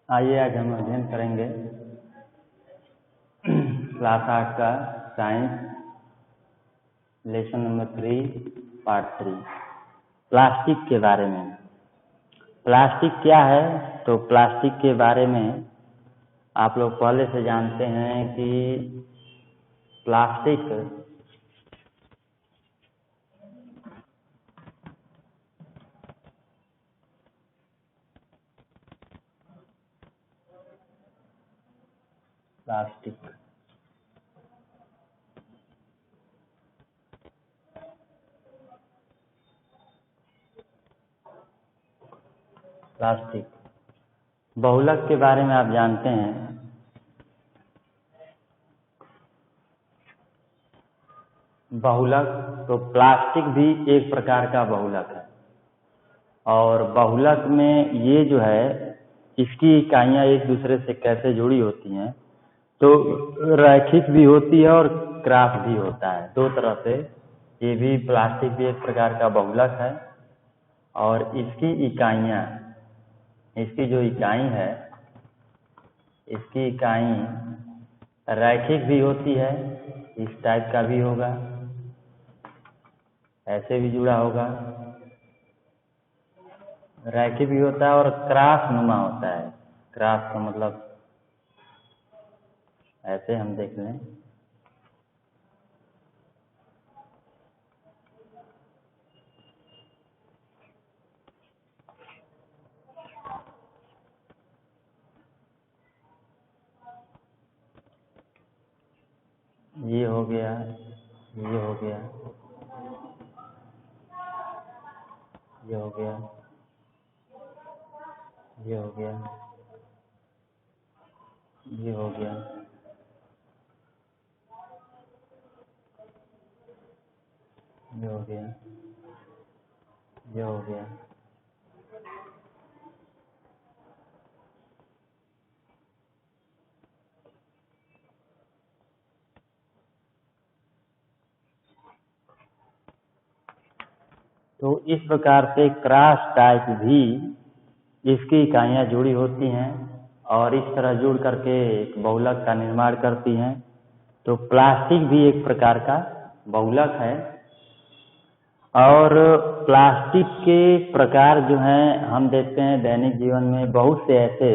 आइए आज हम अध्ययन करेंगे क्लास 8 का science lesson number 3 part 3 plastic के बारे में। प्लास्टिक क्या है? तो प्लास्टिक के बारे में आप लोग पहले से जानते हैं कि प्लास्टिक बहुलक के बारे में आप जानते हैं। बहुलक तो प्लास्टिक भी एक प्रकार का बहुलक है और बहुलक में ये जो है इसकी इकाइयाँ एक दूसरे से कैसे जुड़ी होती हैं, तो रैखिक भी होती है और क्रॉस भी होता है। दो तरह से ये भी प्लास्टिक भी एक प्रकार का बहुलक है और इसकी इकाइयाँ, इसकी जो इकाई है, इसकी इकाई रैखिक भी होती है। इस टाइप का भी होगा, ऐसे भी जुड़ा होगा, रैखिक भी होता है और क्रॉस नुमा होता है। क्रॉस का मतलब ऐसे हम देख लें, ये हो गया, ये हो गया, ये हो गया, ये हो गया, ये हो गया, ये हो गया, ये हो गया। तो इस प्रकार से क्रॉस टाइप भी इसकी इकाइयाँ जुड़ी होती हैं और इस तरह जुड़ करके एक बहुलक का निर्माण करती हैं। तो प्लास्टिक भी एक प्रकार का बहुलक है और प्लास्टिक के प्रकार जो हैं हम देखते हैं दैनिक जीवन में बहुत से ऐसे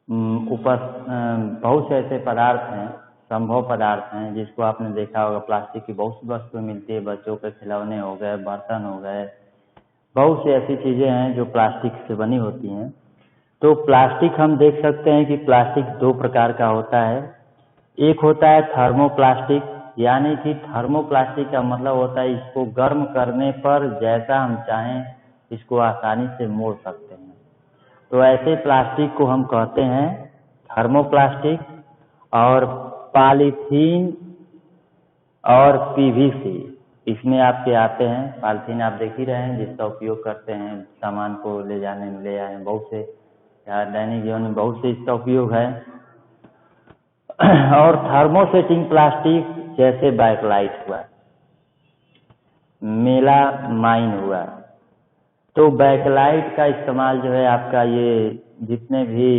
बहुत से ऐसे पदार्थ हैं, संभव पदार्थ हैं जिसको आपने देखा होगा। प्लास्टिक की बहुत सी वस्तुएं मिलती है, बच्चों के खिलौने हो गए, बर्तन हो गए, बहुत सी ऐसी चीज़ें हैं जो प्लास्टिक से बनी होती हैं। तो प्लास्टिक हम देख सकते हैं कि प्लास्टिक दो प्रकार का होता है। एक होता है थर्मोप्लास्टिक, यानी कि थर्मोप्लास्टिक का मतलब होता है इसको गर्म करने पर जैसा हम चाहें इसको आसानी से मोड़ सकते हैं। तो ऐसे प्लास्टिक को हम कहते हैं थर्मोप्लास्टिक। और पॉलीथीन और पीवीसी इसमें आपके आते हैं। पॉलीथीन आप देख ही रहे हैं जिसका उपयोग करते हैं सामान को ले जाने में, ले आए हैं, बहुत से दैनिक जीवन में बहुत से इसका उपयोग है। और थर्मोसेटिंग प्लास्टिक जैसे बैकलाइट हुआ, मेलामाइन हुआ। तो बैकलाइट का इस्तेमाल जो है आपका ये जितने भी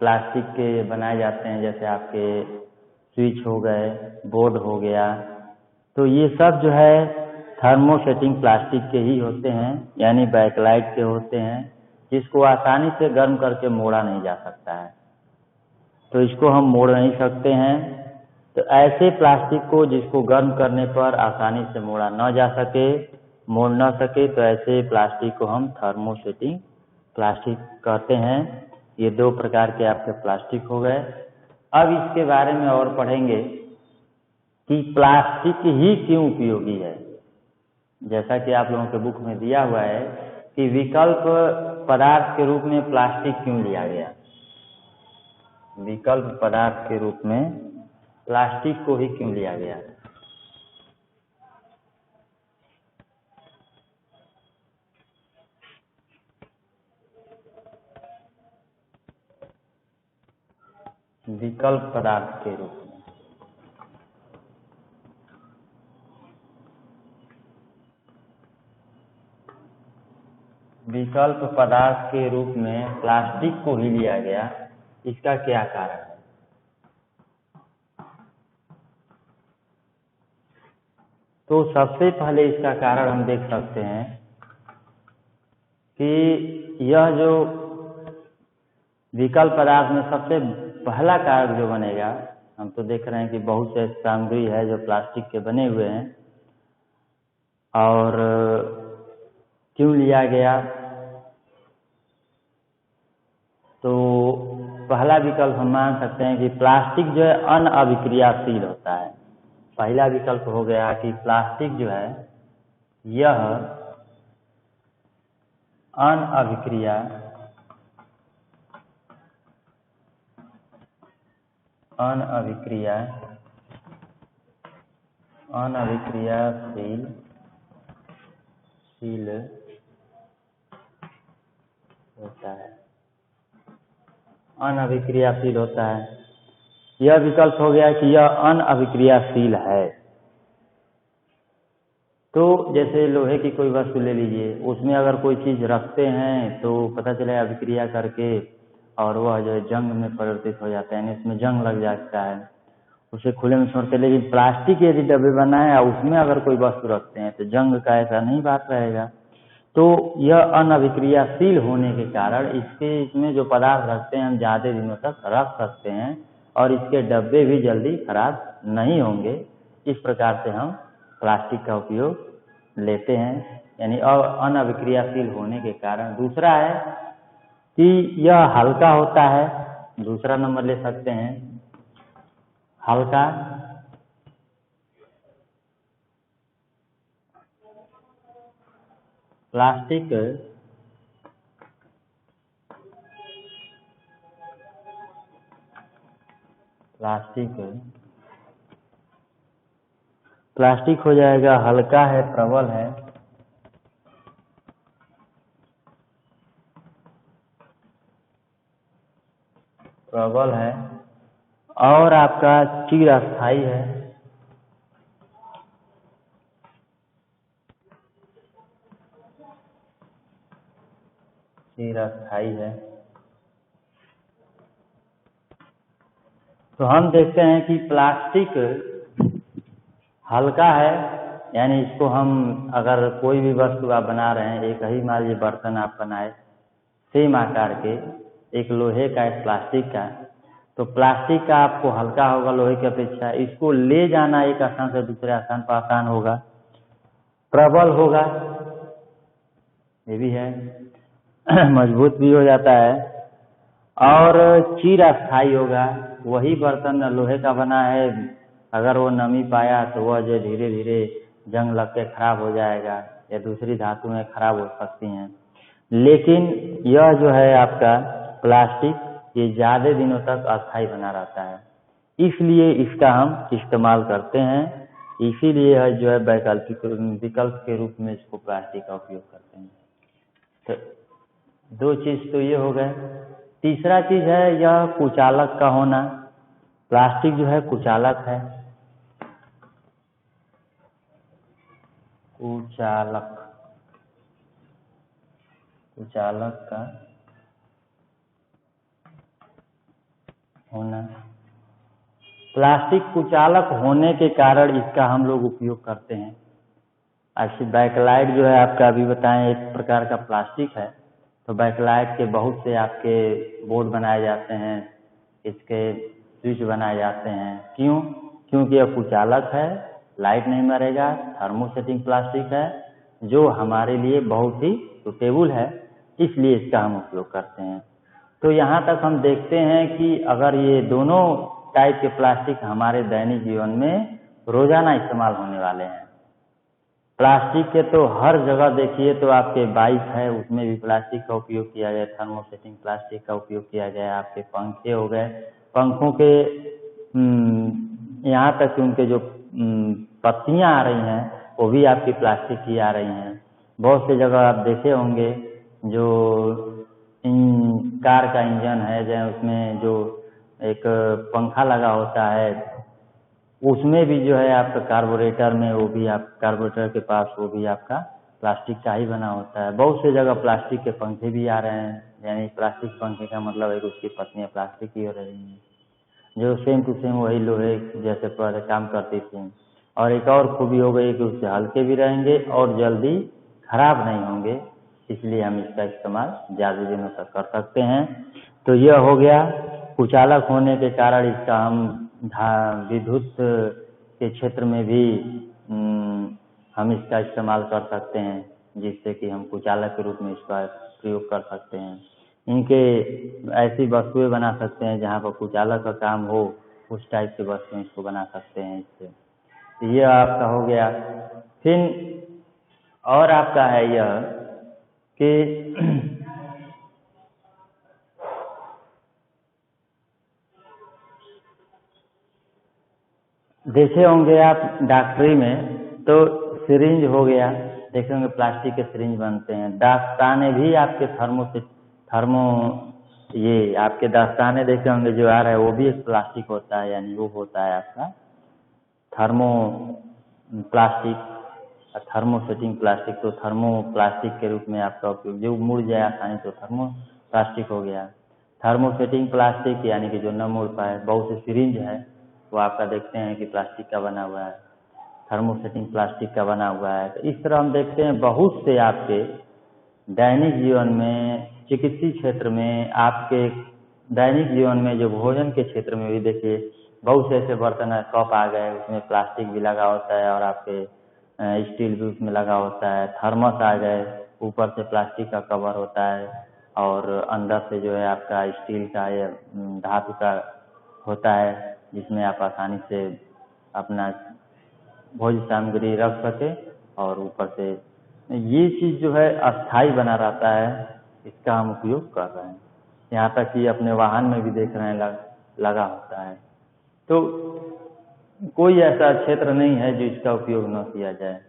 प्लास्टिक के बनाए जाते हैं, जैसे आपके स्विच हो गए, बोर्ड हो गया, तो ये सब जो है थर्मोसेटिंग प्लास्टिक के ही होते हैं, यानी बैकलाइट के होते हैं, जिसको आसानी से गर्म करके मोड़ा नहीं जा सकता है। तो इसको हम मोड़ नहीं सकते हैं। तो ऐसे प्लास्टिक को जिसको गर्म करने पर आसानी से मोड़ा न जा सके, मोड़ न सके, तो ऐसे प्लास्टिक को हम थर्मोसेटिंग प्लास्टिक कहते हैं। ये दो प्रकार के आपके प्लास्टिक हो गए। अब इसके बारे में और पढ़ेंगे कि प्लास्टिक ही क्यों उपयोगी है। जैसा कि आप लोगों के बुक में दिया हुआ है कि विकल्प पदार्थ के रूप में प्लास्टिक क्यों लिया गया। विकल्प पदार्थ के रूप में प्लास्टिक को ही क्यों लिया गया। विकल्प पदार्थ के रूप में विकल्प पदार्थ के रूप में प्लास्टिक को ही लिया गया, इसका क्या कारण है? तो सबसे पहले इसका कारण हम देख सकते हैं कि यह जो विकल्प पदार्थ में सबसे पहला कारक जो बनेगा, हम तो देख रहे हैं कि बहुत से सामग्री है जो प्लास्टिक के बने हुए हैं, और क्यों लिया गया? तो पहला विकल्प हम मान सकते हैं कि प्लास्टिक जो है अनअभिक्रियाशील होता है। पहला विकल्प हो गया कि प्लास्टिक जो है यह अनअभिक्रियाशील होता है। अनअभिक्रियाशील होता है, यह विकल्प हो गया कि यह अनअभिक्रियाशील है। तो जैसे लोहे की कोई वस्तु ले लीजिए, उसमें अगर कोई चीज़ रखते हैं तो पता चले अभिक्रिया करके और वह जो है जंग में परिवर्तित हो जाता है, यानी इसमें जंग लग जाता है, उसे खुले में छोड़ते। लेकिन प्लास्टिक यदि डब्बे बनाए और उसमें अगर कोई वस्तु रखते हैं तो जंग का ऐसा नहीं बात रहेगा। तो यह अनअभिक्रियाशील होने के कारण इसमें जो पदार्थ रखते हैं हम ज़्यादा दिनों तक रख सकते हैं और इसके डब्बे भी जल्दी खराब नहीं होंगे। इस प्रकार से हम प्लास्टिक का उपयोग लेते हैं, यानी अनअभिक्रियाशील होने के कारण। दूसरा है कि यह हल्का होता है, दूसरा नंबर ले सकते हैं हल्का। प्लास्टिक हो जाएगा हल्का है, प्रबल है, और आपका चिरस्थायी है। तो हम देखते हैं कि प्लास्टिक हल्का है, यानी इसको हम अगर कोई भी वस्तु आप बना रहे हैं, एक ही मान लीजिए बर्तन आप बनाए सेम आकार के, एक लोहे का एक प्लास्टिक का, तो प्लास्टिक का आपको हल्का होगा लोहे की अपेक्षा, इसको ले जाना एक स्थान से दूसरे स्थान पर आसान होगा। प्रबल होगा, ये भी है, मजबूत भी हो जाता है, और चिरस्थायी होगा। वही बर्तन लोहे का बना है, अगर वो नमी पाया तो वह जो धीरे धीरे जंग लग के खराब हो जाएगा या दूसरी धातुएं खराब हो सकती हैं। लेकिन यह जो है आपका प्लास्टिक ये ज़्यादा दिनों तक अस्थायी बना रहता है, इसलिए इसका हम इस्तेमाल करते हैं। इसीलिए है जो है वैकल्पिक विकल्प के रूप में इसको प्लास्टिक का उपयोग करते हैं। तो दो चीज़ तो ये हो गए। तीसरा चीज़ है यह कुचालक का होना। प्लास्टिक जो है कुचालक है, कुचालक का होना। प्लास्टिक कुचालक होने के कारण इसका हम लोग उपयोग करते हैं। ऐसे बैकलाइट जो है आपका अभी बताएं एक प्रकार का प्लास्टिक है, तो बैकलाइट के बहुत से आपके बोर्ड बनाए जाते हैं, इसके स्विच बनाए जाते हैं। क्यों? क्योंकि यह कुचालक है, लाइट नहीं मरेगा, थर्मोसेटिंग प्लास्टिक है, जो हमारे लिए बहुत ही सुटेबल है, इसलिए इसका हम उपयोग करते हैं। तो यहाँ तक हम देखते हैं कि अगर ये दोनों टाइप के प्लास्टिक हमारे दैनिक जीवन में रोजाना इस्तेमाल होने वाले हैं। प्लास्टिक के तो हर जगह देखिए तो आपके बाइक है उसमें भी प्लास्टिक का उपयोग किया गया, थर्मोसेटिंग प्लास्टिक का उपयोग किया गया। आपके पंखे हो गए, पंखों के यहाँ तक कि उनके जो पत्तियाँ आ रही हैं वो भी आपकी प्लास्टिक की आ रही हैं। बहुत सी जगह आप देखे होंगे जो कार का इंजन है, जहाँ उसमें जो एक पंखा लगा होता है, उसमें भी जो है आपका कार्बोरेटर में वो भी आप कार्बोरेटर के पास वो भी आपका प्लास्टिक का ही बना होता है। बहुत से जगह प्लास्टिक के पंखे भी आ रहे हैं, यानी प्लास्टिक पंखे का मतलब है कि उसकी पत्तियाँ प्लास्टिक की हो रही हैं, जो सेम टू सेम वही लोहे जैसे पहले काम करती थी। और एक और खूबी हो गई कि उससे हल्के भी रहेंगे और जल्दी खराब नहीं होंगे, इसलिए हम इसका इस्तेमाल ज़्यादा दिनों तक कर सकते हैं। तो यह हो गया। कुचालक होने के कारण इसका हम विद्युत के क्षेत्र में भी हम इसका इस्तेमाल कर सकते हैं, जिससे कि हम कुचालक के रूप में इसका प्रयोग कर सकते हैं। इनके ऐसी वस्तुएं बना सकते हैं जहाँ पर कुचालक का काम हो, उस टाइप की वस्तुएं इसको बना सकते हैं इससे। तो ये आपका हो गया। फिर और आपका है यह कि देखे होंगे आप डॉक्टरी में तो सिरिंज हो गया, देखे होंगे प्लास्टिक के सिरिंज बनते हैं। दस्ताने भी आपके ये आपके दस्ताने देखे होंगे जो आ रहा है, वो भी एक प्लास्टिक होता है, यानी वो होता है आपका थर्मो प्लास्टिक, थर्मोसेटिंग प्लास्टिक। तो थर्मो प्लास्टिक के रूप में आपका उपयोग, जो मुड़ जाए आसानी तो थर्मो प्लास्टिक हो गया। थर्मोसेटिंग प्लास्टिक यानी कि जो न मुड़ पाए। बहुत से सिरिंज है वो आपका देखते हैं कि प्लास्टिक का बना हुआ है, थर्मोसेटिंग प्लास्टिक का बना हुआ है। तो इस तरह हम देखते हैं बहुत से आपके दैनिक जीवन में, चिकित्सीय क्षेत्र में, आपके दैनिक जीवन में, जो भोजन के क्षेत्र में भी देखिए बहुत से ऐसे बर्तन है, कप आ गए, उसमें प्लास्टिक भी लगा होता है और आपके स्टील भी उसमें लगा होता है। थर्मस आ गए, ऊपर से प्लास्टिक का कवर होता है और अंदर से जो है आपका स्टील का या धातु का होता है, जिसमें आप आसानी से अपना भोज्य सामग्री रख सके। और ऊपर से ये चीज़ जो है अस्थाई बना रहता है, इसका हम उपयोग कर रहे हैं। यहाँ तक कि अपने वाहन में भी देख रहे हैं लगा होता है। तो कोई ऐसा क्षेत्र नहीं है जो इसका उपयोग न किया जाए।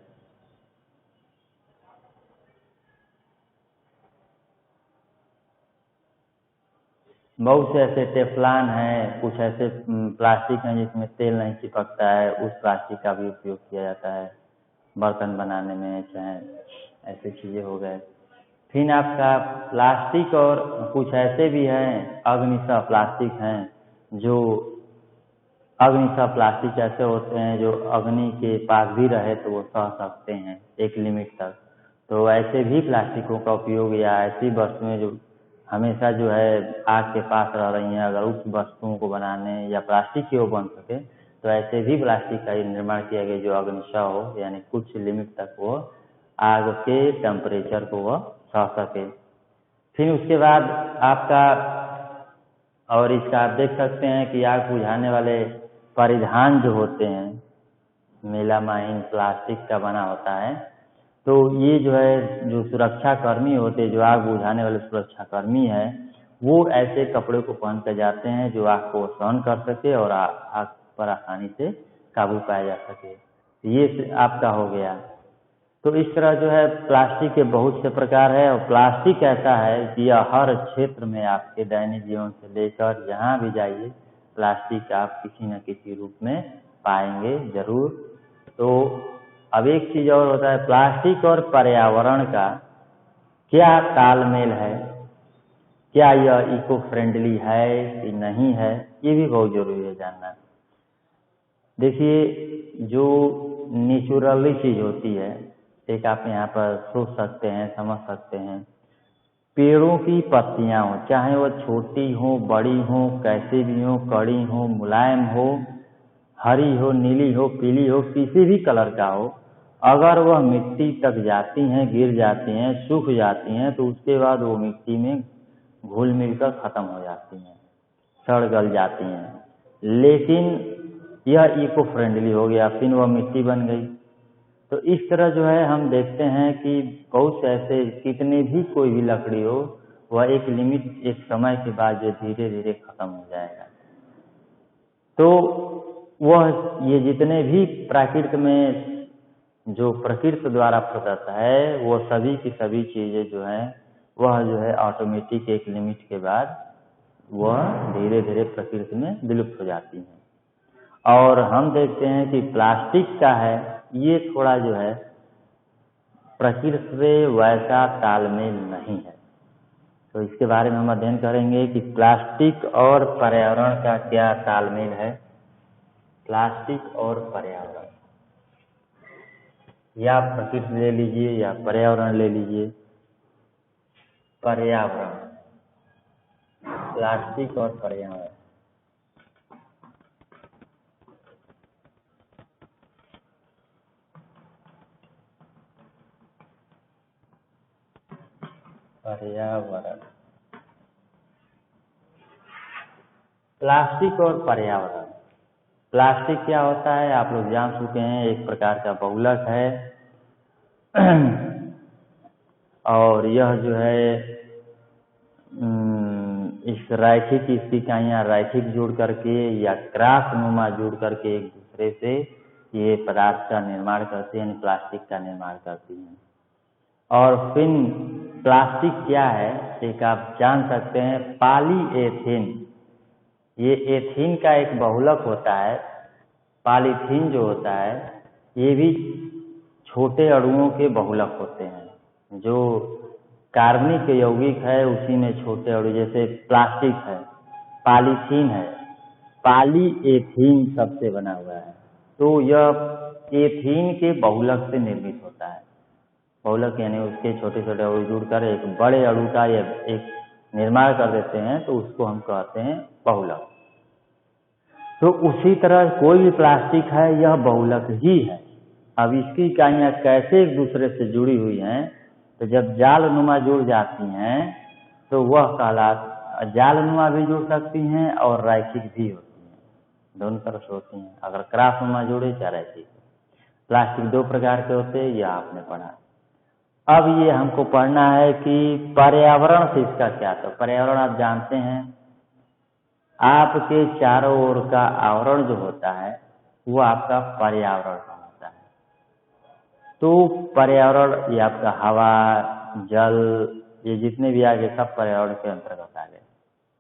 बहुत से ऐसे टेफ्लॉन हैं, कुछ ऐसे प्लास्टिक हैं जिसमें तेल नहीं चिपकता है, उस प्लास्टिक का भी उपयोग किया जाता है बर्तन बनाने में, चाहे ऐसी चीज़ें हो गए। फिर आपका प्लास्टिक और कुछ ऐसे भी हैं अग्निशः प्लास्टिक हैं, जो अग्निशः प्लास्टिक ऐसे होते हैं जो अग्नि के पास भी रहे तो वो सह सकते हैं एक लिमिट तक। तो ऐसे भी प्लास्टिकों का उपयोग या ऐसी वस्तुएं जो हमेशा जो है आग के पास रह रही हैं, अगर उस वस्तुओं को बनाने या प्लास्टिक की वो बन सके तो ऐसे भी प्लास्टिक का निर्माण किया गया जो अग्निशः हो, यानी कुछ लिमिट तक वो आग के टेम्परेचर को वह सह सके। फिर उसके बाद आपका और इसका आप देख सकते हैं कि आग बुझाने वाले परिधान जो होते हैं, मेलामाइन प्लास्टिक का बना होता है। तो ये जो है जो सुरक्षा कर्मी होते हैं, जो आग बुझाने वाले सुरक्षा कर्मी है, वो ऐसे कपड़े को पहन कर जाते हैं जो आग को सहन कर सके और आग पर आसानी से काबू पाया जा सके। ये आपका हो गया। तो इस तरह जो है प्लास्टिक के बहुत से प्रकार है और प्लास्टिक ऐसा है कि यह हर क्षेत्र में आपके दैनिक जीवन से लेकर जहाँ भी जाइए प्लास्टिक आप किसी न किसी रूप में पाएंगे जरूर। तो अब एक चीज़ और होता है, प्लास्टिक और पर्यावरण का क्या तालमेल है, क्या यह इको फ्रेंडली है कि नहीं है, ये भी बहुत जरूरी है जानना। देखिए जो नेचुरली चीज़ होती है, एक आप यहाँ पर सोच सकते हैं, समझ सकते हैं, पेड़ों की पत्तियाँ हो, चाहे वो छोटी हो, बड़ी हो, कैसे भी हो, कड़ी हो, मुलायम हो, हरी हो, नीली हो, पीली हो, किसी भी कलर का हो, अगर वह मिट्टी तक जाती हैं, गिर जाती हैं, सूख जाती हैं, तो उसके बाद वो मिट्टी में घुल मिलकर ख़त्म हो जाती हैं, सड़ गल जाती हैं। लेकिन यह इको फ्रेंडली हो गया, फिर वह मिट्टी बन गई। तो इस तरह जो है हम देखते हैं कि बहुत से ऐसे कितने भी कोई भी लकड़ी हो, वह एक लिमिट, एक समय के बाद जो धीरे धीरे खत्म हो जाएगा। तो वह ये जितने भी प्राकृतिक में जो प्रकृति द्वारा प्रदत्त है, वो सभी की सभी चीज़ें जो हैं वह जो है ऑटोमेटिक एक लिमिट के बाद वह धीरे धीरे प्रकृति में विलुप्त हो जाती हैं। और हम देखते हैं कि प्लास्टिक का है, ये थोड़ा जो है प्रकृति से वैसा तालमेल नहीं है। तो इसके बारे में हम अध्ययन करेंगे कि प्लास्टिक और पर्यावरण का क्या तालमेल है। प्लास्टिक और पर्यावरण, या प्रकृति ले लीजिए या पर्यावरण ले लीजिए। पर्यावरण, प्लास्टिक और पर्यावरण। पर्यावरण, प्लास्टिक और पर्यावरण। प्लास्टिक क्या होता है आप लोग जान चुके हैं, एक प्रकार का बहुलक है और यह जो है इस रैखिक इसकी इकाइयाँ रैखिक जुड़ करके या क्रॉस नुमा जुड़ करके एक दूसरे से ये पदार्थ का निर्माण करते हैं, यानी प्लास्टिक का निर्माण करती हैं। और फिर प्लास्टिक क्या है एक आप जान सकते हैं, पॉलीएथीन। ये एथीन का एक बहुलक होता है। पॉलीथीन जो होता है ये भी छोटे अणुओं के बहुलक होते हैं। जो कार्बनिक यौगिक है उसी में छोटे अणु, जैसे प्लास्टिक है, पॉलीथीन है, पॉलीएथीन सबसे बना हुआ है। तो यह एथीन के बहुलक से निर्मित होता है। बहुलक यानी उसके छोटे छोटे अणु जुड़कर एक बड़े अणु का एक निर्माण कर देते हैं, तो उसको हम कहते हैं बहुलक। तो उसी तरह कोई भी प्लास्टिक है यह बहुलक ही है। अब इसकी इकाइयाँ कैसे एक दूसरे से जुड़ी हुई हैं, तो जब जालनुमा जुड़ जाती हैं तो वह जालनुमा भी जुड़ सकती हैं और रैखिक भी होती हैं, दोनों तरफ से होती हैं। अगर क्रॉसनुमा जुड़े या रैखिक। प्लास्टिक दो प्रकार के होते हैं, यह आपने पढ़ा। अब ये हमको पढ़ना है कि पर्यावरण से इसका क्या। तो पर्यावरण आप जानते हैं, आपके चारों ओर का आवरण जो होता है वो आपका पर्यावरण होता है। तो पर्यावरण ये आपका हवा, जल, ये जितने भी आगे सब पर्यावरण के अंतर्गत आ गए,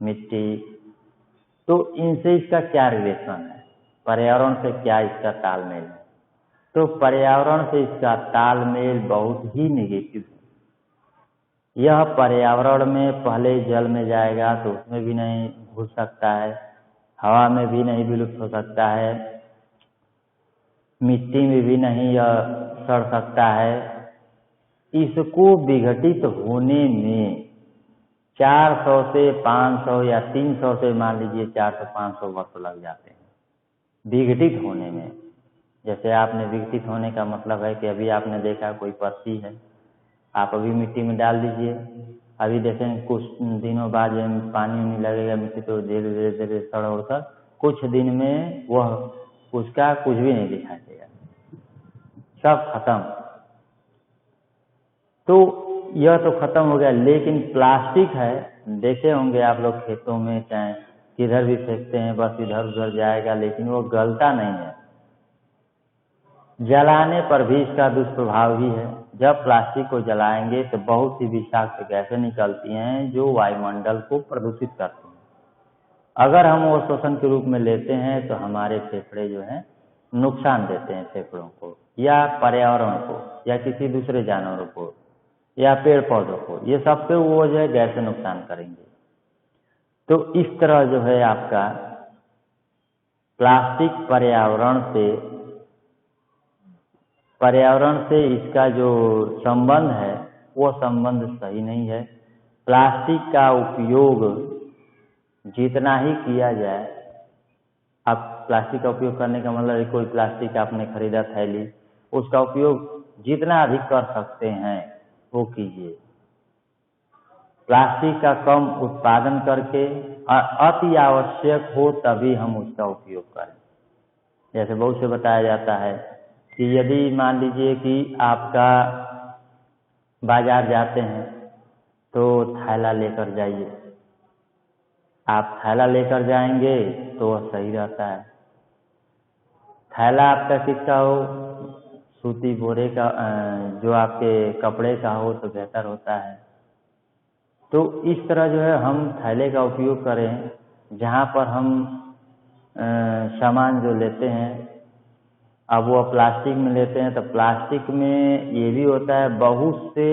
मिट्टी। तो इनसे इसका क्या रिलेशन है, पर्यावरण से क्या इसका तालमेल है। तो पर्यावरण से इसका तालमेल बहुत ही नेगेटिव है। यह पर्यावरण में पहले जल में जाएगा तो उसमें भी नहीं घुस सकता है, हवा में भी नहीं विलुप्त हो सकता है, मिट्टी में भी नहीं यह सड़ सकता है। इसको विघटित होने में 400 से 500 या 300 से मान लीजिए 400-500 वर्ष लग जाते हैं विघटित होने में। जैसे आपने विघटित होने का मतलब है कि अभी आपने देखा कोई पत्ती है, आप अभी मिट्टी में डाल दीजिए, अभी देखें कुछ दिनों बाद जब पानी नहीं लगेगा मिट्टी तो धीरे धीरे धीरे सड़ होकर कुछ दिन में वह उसका कुछ भी नहीं दिखाई देगा, सब खत्म। तो यह तो खत्म हो गया। लेकिन प्लास्टिक है, देखे होंगे आप लोग खेतों में चाहे किधर भी फेंकते हैं, बस इधर उधर जाएगा लेकिन वो गलता नहीं है। जलाने पर भी इसका दुष्प्रभाव ही है। जब प्लास्टिक को जलाएंगे तो बहुत सी विषाक्त गैसें निकलती हैं जो वायुमंडल को प्रदूषित करती हैं। अगर हम वो श्वसन के रूप में लेते हैं तो हमारे फेफड़े जो हैं नुकसान देते हैं, फेफड़ों को या पर्यावरण को या किसी दूसरे जानवरों को या पेड़ पौधों को, ये सबसे वो जो है गैसें नुकसान करेंगे। तो इस तरह जो है आपका प्लास्टिक पर्यावरण से इसका जो संबंध है वो संबंध सही नहीं है। प्लास्टिक का उपयोग जितना ही किया जाए, आप प्लास्टिक का उपयोग करने का मतलब है कोई प्लास्टिक आपने खरीदा थैली, उसका उपयोग जितना अधिक कर सकते हैं वो कीजिए। प्लास्टिक का कम उत्पादन करके अति आवश्यक हो तभी हम उसका उपयोग करें। जैसे बहुत से बताया जाता है कि यदि मान लीजिए कि आपका बाजार जाते हैं तो थैला लेकर जाइए। आप थैला लेकर जाएंगे तो वह सही रहता है। थैला आपका किसका हो, सूती बोरे का, जो आपके कपड़े का हो तो बेहतर होता है। तो इस तरह जो है हम थैले का उपयोग करें। जहाँ पर हम सामान जो लेते हैं अब वो प्लास्टिक में लेते हैं तो प्लास्टिक में ये भी होता है बहुत से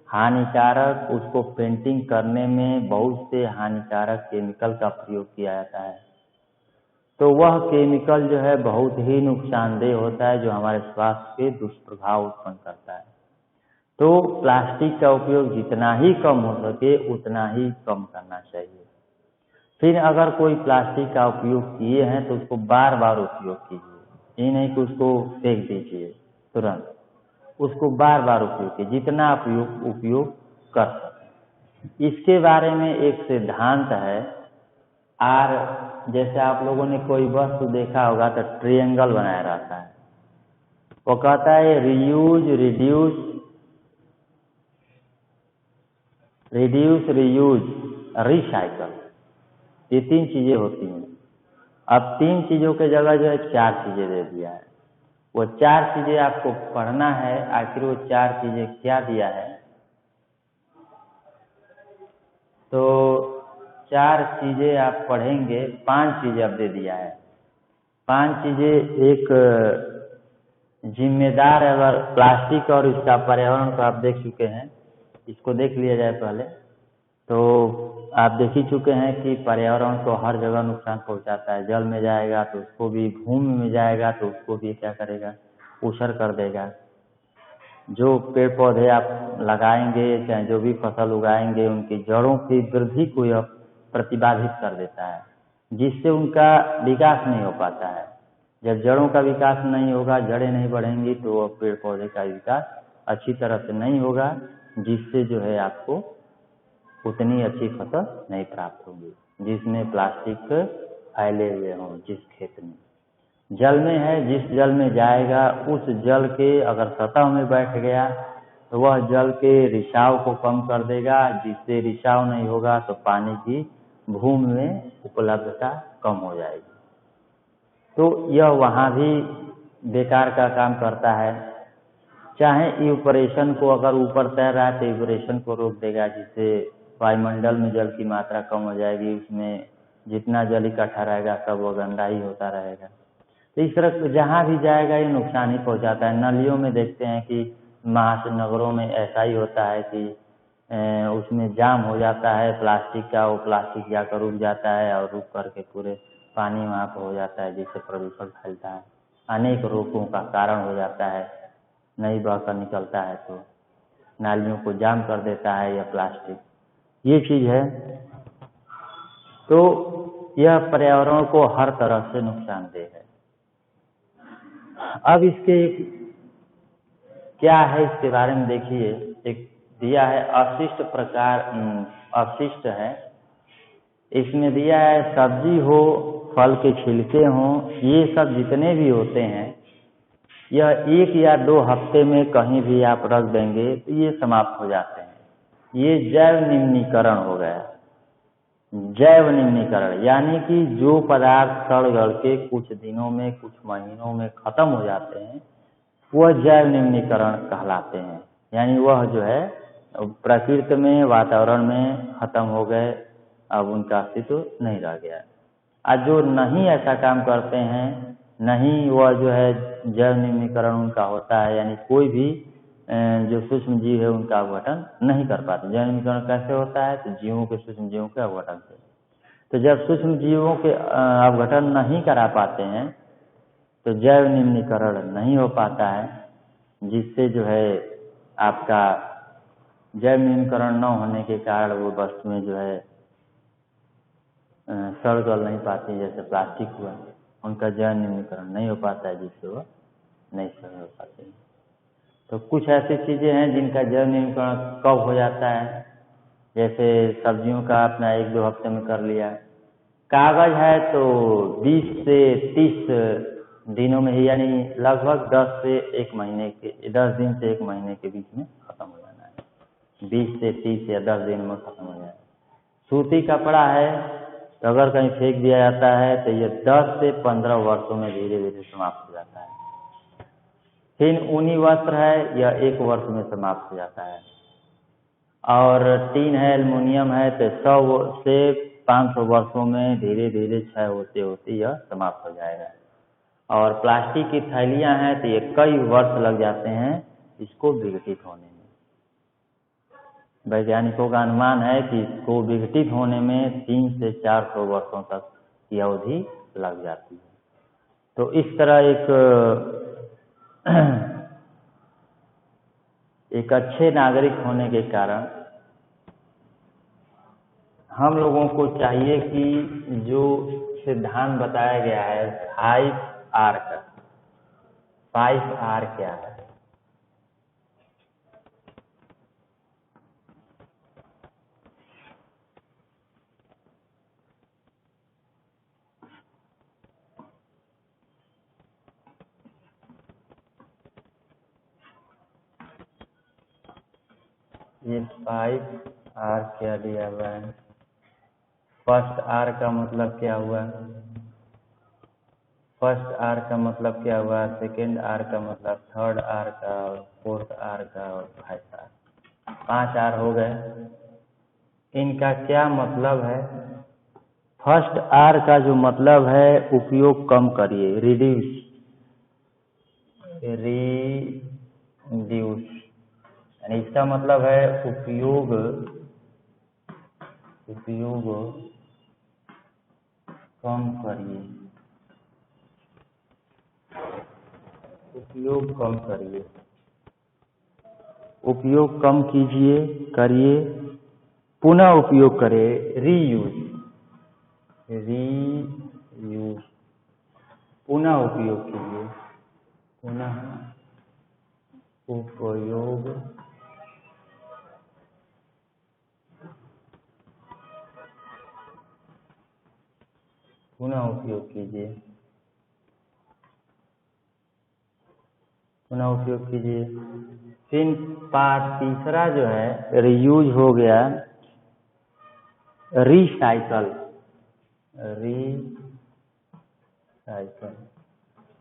हानिकारक, उसको पेंटिंग करने में बहुत से हानिकारक केमिकल का प्रयोग किया जाता है। तो वह केमिकल जो है बहुत ही नुकसानदेह होता है, जो हमारे स्वास्थ्य पे दुष्प्रभाव उत्पन्न करता है। तो प्लास्टिक का उपयोग जितना ही कम हो सके उतना ही कम करना चाहिए। फिर अगर कोई प्लास्टिक का उपयोग किए हैं तो उसको बार बार उपयोग कीजिए, ये नहीं कि उसको फेंक दीजिए तुरंत, उसको बार बार उपयोग कीजिए जितना आप उपयोग कर सकें। इसके बारे में एक सिद्धांत है आर, जैसे आप लोगों ने कोई वस्तु देखा होगा तो ट्रायंगल बनाया रहता है, वो कहता है रीयूज, रिड्यूस, रीयूज, रिसाइकल, ये 3 चीजें होती हैं। अब 3 चीजों के जगह जो है 4 चीजें दे दिया है। वो 4 चीजें आपको पढ़ना है, आखिर वो 4 चीजें क्या दिया है। तो 4 चीजें आप पढ़ेंगे, 5 चीजें अब दे दिया है। 5 चीजें, एक जिम्मेदार, अगर प्लास्टिक और इसका पर्यावरण को आप देख चुके हैं, इसको देख लिया जाए पहले। तो आप देख ही चुके हैं कि पर्यावरण को हर जगह नुकसान पहुंचाता है। जल में जाएगा तो उसको भी, भूमि में जाएगा तो उसको भी क्या करेगा, ऊसर कर देगा। जो पेड़ पौधे आप लगाएंगे, चाहे जो भी फसल उगाएंगे, उनकी जड़ों की वृद्धि को यह प्रतिबाधित कर देता है, जिससे उनका विकास नहीं हो पाता है। जब जड़ों का विकास नहीं होगा, जड़ें नहीं बढ़ेंगी, तो पेड़ पौधे का विकास अच्छी तरह से नहीं होगा, जिससे जो है आपको उतनी अच्छी फसल नहीं प्राप्त होगी जिसमें प्लास्टिक फैले हुए हों। जिस खेत में जल में है, जिस जल में जाएगा, उस जल के अगर सतह में बैठ गया तो वह जल के रिसाव को कम कर देगा, जिससे रिसाव नहीं होगा तो पानी की भूमि में उपलब्धता कम हो जाएगी। तो यह वहाँ भी बेकार का काम करता है। चाहे इवेपोरेशन को, अगर ऊपर तैर रहा है तो इवेपोरेशन को रोक देगा, जिससे वायुमंडल में जल की मात्रा कम हो जाएगी, उसमें जितना जल इकट्ठा रहेगा सब वो गंदा ही होता रहेगा। तो इस तरह जहाँ भी जाएगा ये नुकसान ही पहुँचाता है। नलियों में देखते हैं कि महानगरों में ऐसा ही होता है कि उसमें जाम हो जाता है प्लास्टिक का, वो प्लास्टिक जाकर रुक जाता है और रुक करके पूरे पानी वहाँ पर हो जाता है, जिससे प्रदूषण फैलता है, अनेक रोगों का कारण हो जाता है। नहीं बहकर निकलता है तो नालियों को जाम कर देता है यह प्लास्टिक, ये चीज़ है। तो यह पर्यावरण को हर तरह से नुकसानदेह है। अब इसके क्या है, इसके बारे में देखिए। एक दिया है अपशिष्ट प्रकार, अपशिष्ट है, इसमें दिया है सब्जी हो, फल के छिलके हों, ये सब जितने भी होते हैं, यह 1 या 2 हफ्ते में कहीं भी आप रख देंगे तो ये समाप्त हो जाते हैं। ये जैव निम्नीकरण हो गया। जैव निम्नीकरण यानी कि जो पदार्थ सड़ गल के कुछ दिनों में, कुछ महीनों में खत्म हो जाते हैं, वह जैव निम्नीकरण कहलाते हैं। यानी वह जो है प्रकृति में, वातावरण में खत्म हो गए, अब उनका अस्तित्व नहीं रह गया। आज जो नहीं ऐसा काम करते हैं, नहीं वह जो है जैव निम्नीकरण उनका होता है, यानी कोई भी जो सूक्ष्म जीव है उनका अवघटन नहीं कर पाते। जैव निम्नीकरण कैसे होता है, तो जीवों के, सूक्ष्म जीवों के अवघटन से। तो जब सूक्ष्म जीवों के अवघटन नहीं करा पाते हैं तो जैव निम्नीकरण नहीं हो पाता है, जिससे जो है आपका जैव निम्नीकरण न होने के कारण वो वस्तुएं जो है सड़ गल नहीं पाती। जैसे प्लास्टिक हुआ, उनका जैव निम्नीकरण नहीं हो पाता है, जिससे वो नहीं सड़ हो पाते हैं। तो कुछ ऐसी चीज़ें हैं जिनका जैव निम्नीकरण कब हो जाता है, जैसे सब्जियों का अपना 1-2 हफ्ते में कर लिया। कागज है तो 20 से 30 दिनों में ही, यानी लगभग 10 से 1 महीने के, 10 दिन से 1 महीने के बीच में खत्म हो जाना है। 20 से 30 या 10 दिन में खत्म हो जाए। सूती कपड़ा है तो अगर कहीं फेंक दिया जाता है तो ये 10 से 15 वर्षों में धीरे धीरे समाप्त हो जाता है। फिर ऊनी वस्त्र है, यह 1 वर्ष में समाप्त हो जाता है। और टीन है, एल्युमिनियम है तो 100 से 500 वर्षों में धीरे धीरे क्षय होते होते यह समाप्त हो जाएगा। और प्लास्टिक की थैलियाँ हैं तो ये कई वर्ष लग जाते हैं इसको विघटित होने में। वैज्ञानिकों का अनुमान है कि इसको विघटित होने में 300 से 400 वर्षों तक की अवधि लग जाती है। तो इस तरह एक अच्छे नागरिक होने के कारण हम लोगों को चाहिए कि जो सिद्धांत बताया गया है 5R का, 5R क्या है? ये 5R क्या दिया हुआ है? फर्स्ट R का मतलब क्या हुआ? फर्स्ट R का मतलब क्या हुआ? सेकेंड R का मतलब, थर्ड R का, और फोर्थ R का, और 5R, 5R हो गए। इनका क्या मतलब है? फर्स्ट R का जो मतलब है उपयोग कम करिए, रिड्यूस, यानी इसका मतलब है उपयोग कम करिए, उपयोग कम करिए, उपयोग कम कीजिए, करिए, पुनः उपयोग करें, रीयूज, पुनः उपयोग कीजिए, पुनः उपयोग कीजिए, पुनः उपयोग कीजिए। फिर तीसरा जो है रीयूज हो गया,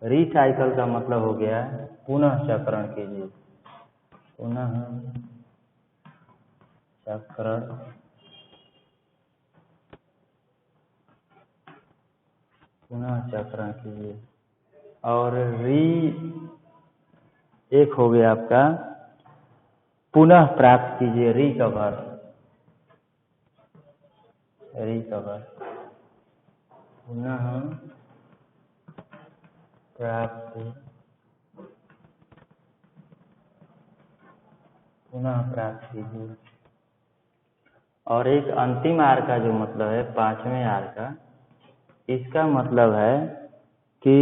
रिसाइकल का मतलब हो गया पुनः चक्रण कीजिए, पुनः चक्रण, पुनः चक्रण कीजिए। और एक हो गया आपका पुनः प्राप्त कीजिए, रिकवर, पुनः प्राप्त, कीजिए। और एक अंतिम R का जो मतलब है, 5वें R का, इसका मतलब है कि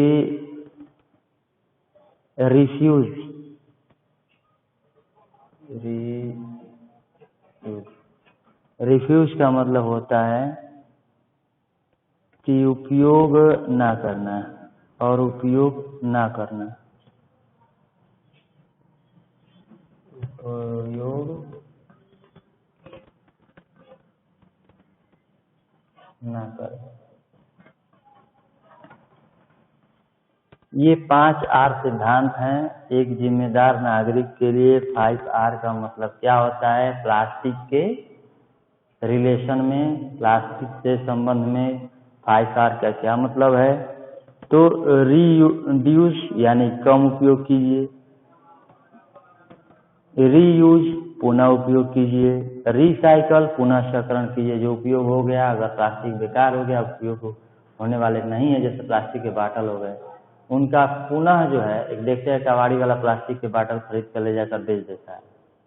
रिफ्यूज का मतलब होता है कि उपयोग ना करना और उपयोग ना करना, उपयोग ना करना। ये 5R सिद्धांत हैं एक जिम्मेदार नागरिक के लिए। 5R का मतलब क्या होता है? प्लास्टिक के रिलेशन में, प्लास्टिक से संबंध में 5R का क्या मतलब है? तो रीड्यूस यानी कम उपयोग कीजिए, रीयूज पुनः उपयोग कीजिए, रिसाइकल पुनः चक्रण कीजिए। जो उपयोग हो गया, अगर प्लास्टिक बेकार हो गया, उपयोग होने वाले नहीं है, जैसे प्लास्टिक के बाटल हो गए, उनका पुनः जो है, एक देखते हैं कबाड़ी वाला प्लास्टिक के बाटल खरीद कर ले जाकर बेच देता है,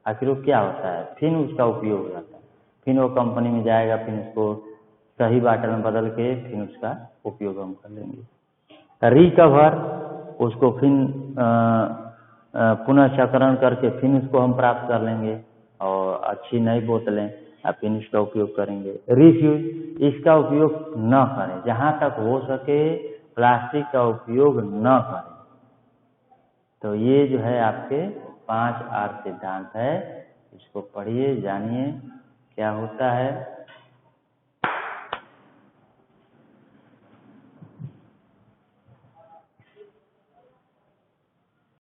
आखिर वो क्या होता है? फिर उसका उपयोग हो जाता है, फिर वो कंपनी में जाएगा, फिर उसको सही बाटल में बदल के फिर उसका उपयोग हम कर लेंगे। रिकवर, उसको फिर पुनः चक्रण करके फिर उसको हम प्राप्त कर लेंगे और अच्छी नई बोतलें फिर इसका उपयोग करेंगे। रिफ्यूज, इसका उपयोग न करें, जहाँ तक हो सके प्लास्टिक का उपयोग न करें। तो ये जो है आपके 5R सिद्धांत है, इसको पढ़िए, जानिए क्या होता है।